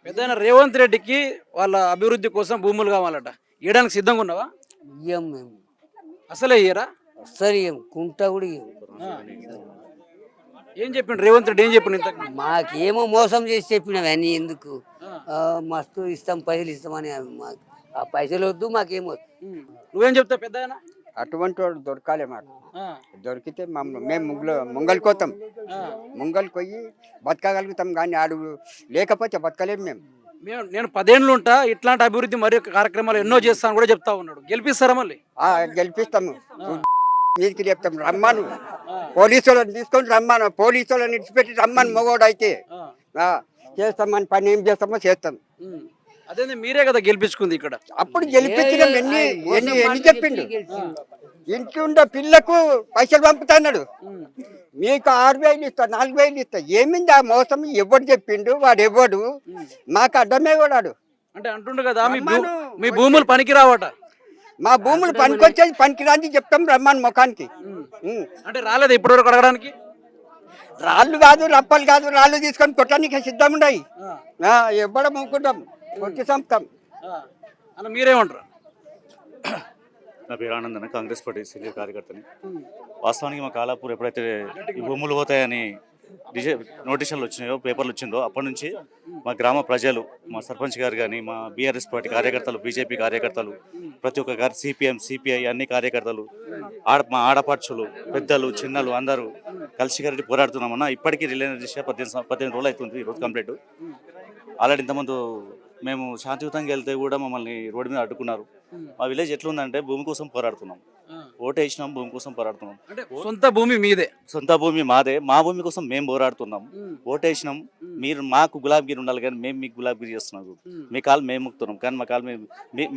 పెద్దయిన రేవంత్ రెడ్డికి వాళ్ళ అభివృద్ధి కోసం భూములు కావాలట. ఇవ్వడానికి సిద్ధంగా ఉన్నావా? ఇయ్యం మేము. అసలే ఇయ్యరా? అస్సలు ఇయ్యం. కుంట కూడా ఇయ్యం. ఆ. ఏం చెప్పిండు రేవంత్ రెడ్డి? ఏం చెప్పిండు ఇంతకు? మాకేమో మోసం చేసి చెప్పినవి అన్నీ ఎందుకు. ఆ. మస్తు ఇస్తాం, పైసలు ఇస్తామని మాకు ఆ పైసలు వద్దు, మాకేమొద్దు. నువ్వేం చెప్తావు పెద్దయినా? అటువంటి వాడు దొరకాలి మాకు. దొరికితే మేము ముంగల్కి పోతాం. ముంగల్కి పోయి బతకగలుగుతాం, కానీ ఆడు లేకపోతే బతకలేము మేము. నేను 10 ఏళ్ళు ఉంటా, ఇట్లాంటి అభివృద్ధి మరియు కార్యక్రమాలు ఎన్నో చేస్తాను కూడా చెప్తా ఉన్నాడు. గెలిపిస్తారా మళ్ళీ? గెలిపిస్తాము. మీదికి చెప్తాం, రమ్మను. పోలీసు వాళ్ళని తీసుకొని రమ్మను. పోలీసు వాళ్ళని ఇడిచిపెట్టి రమ్మను. మగోడు అయితే చేస్తామని పని ఏం చేస్తామో చేస్తాం. అదే మీరే కదా గెలిపించుకుంది ఇక్కడ. అప్పుడు గెలిపించడం ఎన్ని చెప్పిండు. ఇంట్లో ఉండే పిల్లకు పైసలు పంపుతున్నాడు. మీకు 6,000 ఇస్తా, 4,000 ఇస్తా. ఏమింది ఆ మోసం? ఎవడు చెప్పిండు? వాడు ఎవడు? మాకు అడ్డమే వాడాడు. అంటే అంటుండు కదా మీ భూములు పనికి రావట. మా భూములు పనికొచ్చేది పనికిరాని చెప్తాం, రమ్మని ముఖానికి. అంటే రాలేదు ఇప్పటివరకు అడగడానికి? రాళ్ళు కాదు, రప్పలు కాదు, రాళ్ళు తీసుకొని కొట్టడానికి సిద్ధం ఉన్నాయి. ఎవ్వడం అనుకుంటాం, కొట్టి చంపుతాం. అలా మీరేమంటారు? నా పేరు ఆనందన, కాంగ్రెస్ పార్టీ సీనియర్ కార్యకర్తని. వాస్తవానికి మా కాలాపూర్ ఎప్పుడైతే ఈ భూములు పోతాయని నోటీసులు వచ్చినాయో, పేపర్లు వచ్చిందో, అప్పటి నుంచి మా గ్రామ ప్రజలు, మా సర్పంచ్ గారు కానీ, మా బీఆర్ఎస్ పార్టీ కార్యకర్తలు, బీజేపీ కార్యకర్తలు, ప్రతి ఒక్క గారు, సిపిఎం, సిపిఐ అన్ని కార్యకర్తలు, మా ఆడపడుచులు, పెద్దలు, చిన్నలు అందరూ కలిసికట్టి పోరాడుతున్నామన్నా. ఇప్పటికీ రిలయన్స్ దిశ 18 రోజులు అవుతుంది ఈరోజు కంప్లీట్. ఆల్రెడీ ఇంతకుముందు మేము శాంతియుతంగా వెళ్తే కూడా మమ్మల్ని రోడ్డు మీద అడ్డుకున్నారు. మా విలేజ్ ఎట్లుందంటే భూమి కోసం పోరాడుతున్నాం, ఓటు వేసినాం, భూమి కోసం పోరాడుతున్నాం. సొంత భూమి మీదే? సొంత భూమి మాదే. మా భూమి కోసం మేము పోరాడుతున్నాం, ఓటు వేసినాం. మీరు మాకు గులాబీగిరి ఉండాలి, కానీ మేము మీకు గులాబీగిరి చేస్తున్నాం. మీ కాలు మేము మొక్కుతున్నాం, కానీ మా కాలు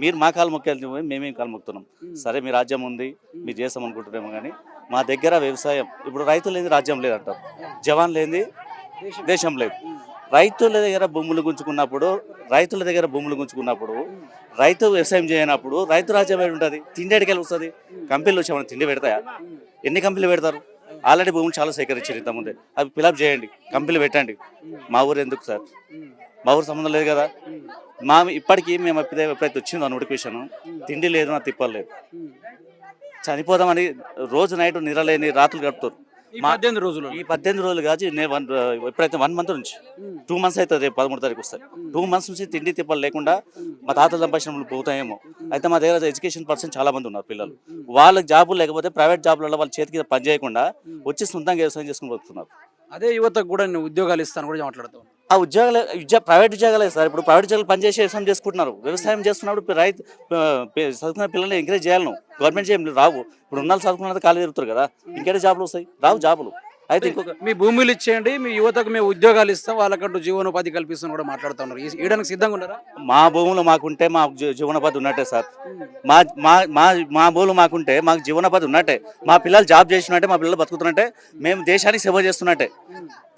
మీరు మా కాలు మొక్కేది, మేమేం కాలు మొక్కుతున్నాం. సరే మీ రాజ్యం ఉంది, మీరు చేస్తాం అనుకుంటున్నామో, కానీ మా దగ్గర వ్యవసాయం. ఇప్పుడు రైతులు లేని రాజ్యం లేదంటారు, జవాన్ లేని దేశం లేదు. రైతుల దగ్గర భూములు గుంజుకున్నప్పుడు రైతు వ్యవసాయం చేయనప్పుడు రైతు రాజ్యం ఏమి ఉంటుంది? తిండి ఎడికెళ్ళి వస్తుంది? కంపెనీలు వచ్చామని తిండి పెడతాయా? ఎన్ని కంపెనీలు పెడతారు? ఆల్రెడీ భూములు చాలా సేకరించారు ఇంతకుముందే. అవి ఫిలప్ చేయండి, కంపెనీలు పెట్టండి. మా ఊరు ఎందుకు సార్? మా ఊరు సంబంధం లేదు కదా. ఇప్పటికీ మేము ఎప్పుడైతే వచ్చిందో నోటిఫికేషన్, తిండి లేదు, నా తిప్పలు లేదు. చనిపోదామని రోజు నైట్ నిద్రలేని రాత్రులు గడుపుతారు. ఈ 18 రోజులు కాదు, ఎప్పుడైతే 1 మంత్ నుంచి 2 మంత్స్ అవుతుంది, 13వ తారీఖు వస్తాయి. 2 మంత్స్ నుంచి తిండి తిప్పలు లేకుండా మా తాతల సంపాదనలు పోతాయేమో. అయితే మా దగ్గర ఎడ్యుకేషన్ పర్సన్ చాలా మంది ఉన్నారు పిల్లలు. వాళ్ళకి జాబులు లేకపోతే ప్రైవేట్ జాబులలో వాళ్ళ చేతికి పని చేయకుండా వచ్చి సొంతంగా వ్యవసాయం చేసుకుని పోతున్నారు. అదే యువతకు కూడా నేను ఉద్యోగాలు ఇస్తాను కూడా మాట్లాడుతాం. ఆ ప్రైవేట్ ఉద్యోగాలే సార్. ఇప్పుడు ప్రైవేట్ ఉద్యోగాలు పనిచేసి వ్యవసాయం చేసుకుంటున్నారు. వ్యవసాయం చేస్తున్నప్పుడు రైతు చదువుకున్న పిల్లల్ని ఎంకరేజ్ చేయాలి. గవర్నమెంట్ చేయం రావు. ఇప్పుడు ఉన్న చదువుకున్నది ఖాళీ తిరుగుతారు కదా, ఇంకేంటి జాబులు వస్తాయి? రావు జాబులు. అయితే ఇంకొక మీ భూములు ఇచ్చేయండి, మీ యువతకు మేము ఉద్యోగాలు ఇస్తాం, వాళ్ళకంటూ జీవనోపాధి కల్పిస్తాం కూడా మాట్లాడుతున్నారు. ఇవ్వడానికి సిద్ధంగా ఉన్నారా? మా భూములు మాకుంటే మా జీవనోపాధి ఉన్నట్టే సార్. మా భూములు మాకుంటే మాకు జీవనోపాధి ఉన్నట్టే. మా పిల్లలు జాబ్ చేసినట్టే, మా పిల్లలు బతుకుతున్నట్టే, మేము దేశానికి సేవ చేస్తున్నట్టే.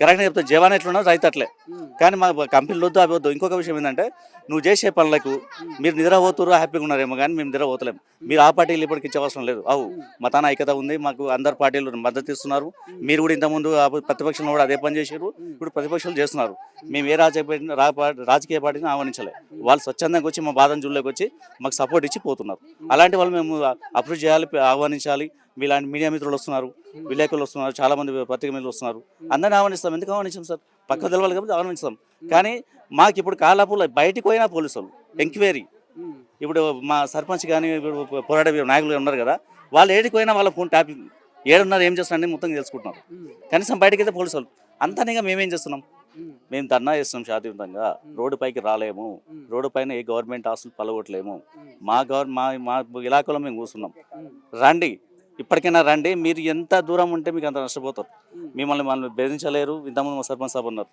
కరెక్ట్గా చెప్తాం. జవాన్ ఎట్లున్నావు, రైతు అట్లే. కానీ మా కంపెనీలు వద్దు, అవి వద్దు. ఇంకొక విషయం ఏంటంటే, నువ్వు చేసే పనులకు మీరు నిద్రపోతురు, హ్యాపీగా ఉన్నారేమో, కానీ మేము నిద్రపోతలేము. మీరు ఆ పార్టీలు ఇప్పటికి ఇచ్చవసరం లేదు. మా తాన ఐక్యత ఉంది, మాకు అందరు పార్టీలు మద్దతు ఇస్తున్నారు. మీరు కూడా ఇంతకుముందు ప్రతిపక్షంలో కూడా అదే పని చేశారు, ఇప్పుడు ప్రతిపక్షాలు చేస్తున్నారు. మేము ఏ రాజకీయ పార్టీని ఆహ్వానించలే. వాళ్ళు స్వచ్ఛందంగా వచ్చి మా బాధను జూల్లోకి వచ్చి మాకు సపోర్ట్ ఇచ్చి పోతున్నారు. అలాంటి వాళ్ళు మేము అప్రూవ్ చేయాలి, ఆహ్వానించాలి. మీలాంటి మీడియా మిత్రులు వస్తున్నారు, విలేకరులు వస్తున్నారు, చాలా మంది పత్రిక మిత్రులు వస్తున్నారు. అందరిని ఆహ్వానిస్తాం. ఎందుకు ఆహ్వానించాం సార్? పక్క తెలవాలి కాబట్టి ఆహ్వానిస్తాం. కానీ మాకు ఇప్పుడు కాలాపూర్లో బయటికి పోయినా పోలీసులు ఎంక్వైరీ. ఇప్పుడు మా సర్పంచ్ కానీ పోరాట నాయకులు ఉన్నారు కదా, వాళ్ళు ఏడికి పోయినా వాళ్ళ ఫోన్ టాపిక్ ఏడున్నారు, ఏం చేస్తున్నారని మొత్తం తెలుసుకుంటున్నారు. కనీసం బయటకి అయితే పోలీసులు అంతనేగా మేమేం చేస్తున్నాం? మేము ధర్నా చేస్తున్నాం శాంతియుతంగా. రోడ్డు పైకి రాలేము, రోడ్డు పైన ఏ గవర్నమెంట్ ఆస్తులు పలగొట్టలేము. మా ఇలాకాలో మేము కూర్చున్నాం. రండి, ఇప్పటికైనా రండి. మీరు ఎంత దూరం ఉంటే మీకు అంత నష్టపోతారు. మిమ్మల్ని బెదిరించలేరు. ఇంతకుముందు మా సర్పంచ్ సాబ్ ఉన్నారు.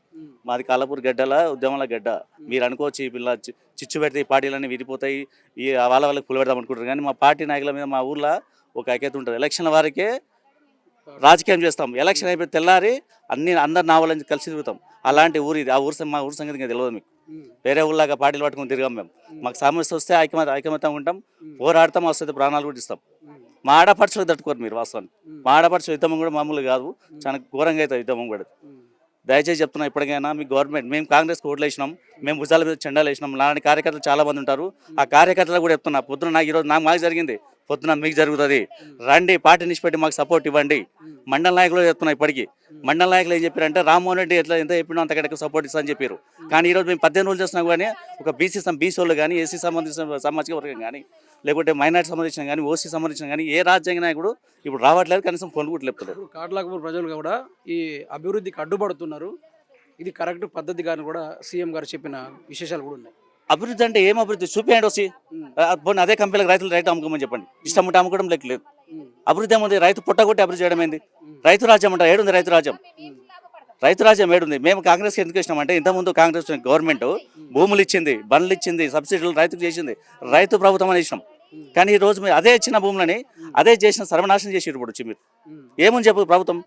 మాది కాలాపూర్ గడ్డల ఉద్యమాల గడ్డ. మీరు అనుకోవచ్చు ఈ పిల్ల చిచ్చు పెడితే ఈ పార్టీలన్నీ విడిపోతాయి, ఈ వాళ్ళకి పులి పెడదాం అనుకుంటారు. కానీ మా పార్టీ నాయకుల మీద మా ఊర్లో ఒక ఐక్యత ఉంటుంది. ఎలక్షన్ల వారికే రాజకీయం చేస్తాం. ఎలక్షన్ అయిపోయి తెల్లారి అందరు నావాలని కలిసి తిరుగుతాం. అలాంటి ఊరు ఇది. మా ఊరు సంగతి ఇంకా తెలియదు మీకు. వేరే ఊళ్ళగా పార్టీలు పట్టుకుని తిరిగాం మేము. మాకు సమస్య వస్తే ఐకమత్యం ఉంటాం, పోరాడతాం, వస్తే ప్రాణాలు కూడా ఇస్తాం. మా ఆడపడుచులకు తట్టుకోరు మీరు. వాస్తవానికి మా ఆడపడుచు యుద్ధం కూడా మామూలు కాదు, చాలా ఘోరంగా అవుతుంది యుద్ధం కూడా. దయచేసి చెప్తున్నా ఇప్పటికైనా మీ గవర్నమెంట్ మేము కాంగ్రెస్కి ఓట్లు వేసినాం, మేము భుజాల మీద చెండాలు వేసినాం, అలాంటి కార్యకర్తలు చాలా మంది ఉంటారు. ఆ కార్యకర్తలు కూడా చెప్తున్నా, పొద్దున నాకు ఈరోజు మాకు జరిగింది, పొద్దున మీకు జరుగుతుంది, రండి పార్టీ నిష్పెట్టి మాకు సపోర్ట్ ఇవ్వండి. మండల నాయకులు చెప్తున్నా ఇప్పటికీ, మండల నాయకులు ఏం చెప్పారంటే రామ్మోహన్ రెడ్డి ఎంత చెప్పినా అంతకంటే సపోర్ట్ ఇస్తా అని చెప్పారు. కానీ ఈరోజు మేము 18 రోజులు చేస్తున్నాం కానీ ఒక బీసీ వాళ్ళు కానీ, ఎస్సీ సంబంధించిన సామాజిక వర్గం కానీ, లేకుంటే మైనార్టీ సంబంధించిన కానీ, ఓసీ సంబంధించిన కానీ ఏ రాజ్యాంగ నాయకుడు ఇప్పుడు రావట్లేదు, కనీసం ఫోన్ కూడా లేపుతారు. కాట్లాకపూర్ ప్రజలు కూడా ఈ అభివృద్ధికి అడ్డుపడుతున్నారు, ఇది కరెక్ట్ పద్ధతి కానీ కూడా సీఎం గారు చెప్పిన విశేషాలు కూడా ఉన్నాయి. అభివృద్ధి అంటే ఏం అభివృద్ధి చూపించండి వచ్చి, అదే కంపెనీలకు రైతు అమ్ముకోమని చెప్పండి, ఇష్టం ఉంటే అమ్ముకోవడం లేదు. అభివృద్ధి ఏముంది? రైతు పుట్టగొట్టి అభివృద్ధి చేయడం ఏంది? రైతు రాజ్యం అంటారు, ఏడుంది రైతు రాజ్యం? రైతు రాజ్యం ఏడుంది? మేము కాంగ్రెస్కి ఎందుకు ఇచ్చినామంటే ఇంతకుముందు కాంగ్రెస్ గవర్నమెంట్ భూములు ఇచ్చింది, బండ్లు ఇచ్చింది, సబ్సిడీలు రైతుకు చేసింది, రైతు ప్రభుత్వం అని ఇష్టం. కానీ ఈ రోజు మీరు అదే ఇచ్చిన భూములని అదే చేసిన సర్వనాశనం చేసి ఇప్పుడు వచ్చి మీరు ఏమని చెప్పు ప్రభుత్వం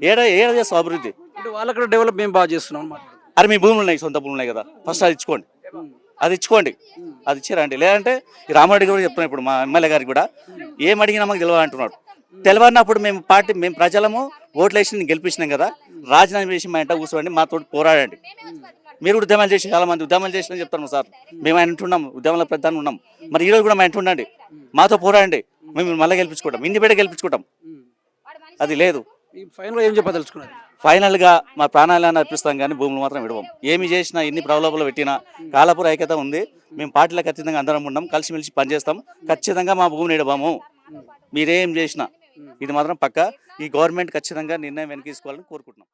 ఏడ చేస్తాం అభివృద్ధి? అంటే వాళ్ళక్కడ డెవలప్ మేము బాగా చేస్తున్నాం అన్నమాట. అరే మీ భూములు ఉన్నాయి, సొంత భూములు ఉన్నాయి కదా, ఫస్ట్ అది ఇచ్చుకోండి, అది ఇచ్చుకోండి, అది ఇచ్చారండి. లేదంటే ఈ రామారెడ్డి కూడా చెప్తున్నాం, ఇప్పుడు మా ఎమ్మెల్యే గారికి కూడా ఏం అడిగినా మాకు తెలియాలంటున్నాడు. తెలియనప్పుడు మేము ప్రజలము ఓట్లు వేసి గెలిపించినాం కదా, రాజీనామా చేసి మా ఇంట కూర్చోండి, మాతో పోరాడండి. మీరు కూడా ఉద్యమాలు చేసి చాలా మంది ఉద్యమాలు చేసిన చెప్తాను సార్, మేము ఆయన ఉంటున్నాం, ఉద్యమాల ప్రధాని ఉన్నాం, మరి ఈరోజు కూడా మా ఇంట ఉండండి, మాతో పోరాడండి, మేము మళ్ళీ గెలిపించుకుంటాం, ఇండిపెండెంట్ గెలిపించుకుంటాం. అది లేదు. ఫైనల్గా ఏం చెప్పదలుచుకున్నారు? ఫైనల్గా మా ప్రాణాలను అర్పిస్తాం కానీ భూములు మాత్రం విడవం. ఏమి చేసినా, ఎన్ని ప్రలోభాలు పెట్టినా కాలాపూర్ ఐక్యత ఉంది. మేము పార్టీలో ఖచ్చితంగా అందరం ఉన్నాం, కలిసిమెలిసి పనిచేస్తాం. ఖచ్చితంగా మా భూమిని ఇడవాము. మీరేం చేసినా ఇది మాత్రం పక్కా. ఈ గవర్నమెంట్ ఖచ్చితంగా నిర్ణయం వెనక్కి తీసుకోవాలని కోరుకుంటున్నాం.